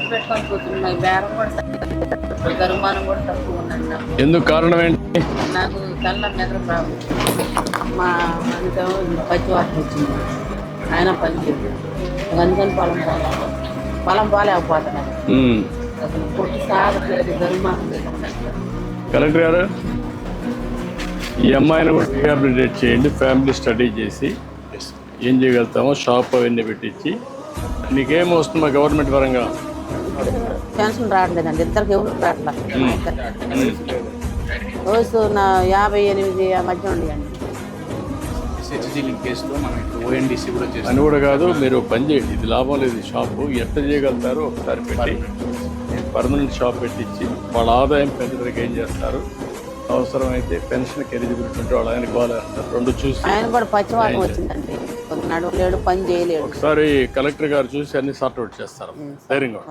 ఖర్చు పెట్టుకొని కూర్చున్నాయి. బేరం కూడా తక్కువ, గరుమానం కూడా తక్కువ ఉందండి నాకు. ఎందుకు కారణం ఏంటి? నాకు కళ్ళ మెదడు ప్రాబ్లం. మా మనకేమో పచ్చి వాసన వచ్చింది. ఆయన పని చేయదు. అందుకని పొలం పోలేకపోతున్నాను. అసలు పుట్టి సాగట్లేదు, గరుమానం లేకుండా. కలెక్టర్ గారు, ఈ అమ్మాయిని కూడా రీహాబిలిటేట్ చేయండి. ఫ్యామిలీ స్టడీ చేసి ఏం చేయగలుగుతామో షాప్ అవన్నీ పెట్టించి. నీకేం వస్తుందా గవర్నమెంట్ పరంగా? పెన్షన్ రావట్లేదండి, ఇద్దరికి ఎవరు రావట్లేదు. రోజు నా 58 ఆ మధ్య ఉండేయండి. అని కూడా కాదు, మీరు పని చేయండి. ఇది లాభం లేదు. షాపు ఎంత చేయగలుగుతారో ఒకసారి పెట్టి పర్మనెంట్ షాప్ పెట్టించి వాళ్ళ ఆదాయం పెంచడానికి ఏం చేస్తారు, అవసరమైతే పెన్షన్కి ఎలిజిబిలిటీ ఉంటే వాళ్ళు ఆయనకు బాగాలేస్తారు. రెండు చూసి ఆయన కూడా పచ్చివాతం వచ్చిందండి, నడవలేడు, పని చేయలేడు. ఒకసారి కలెక్టర్ గారు చూసి అన్ని సార్ట్ అవుట్ చేస్తారు. ధైర్యంగా.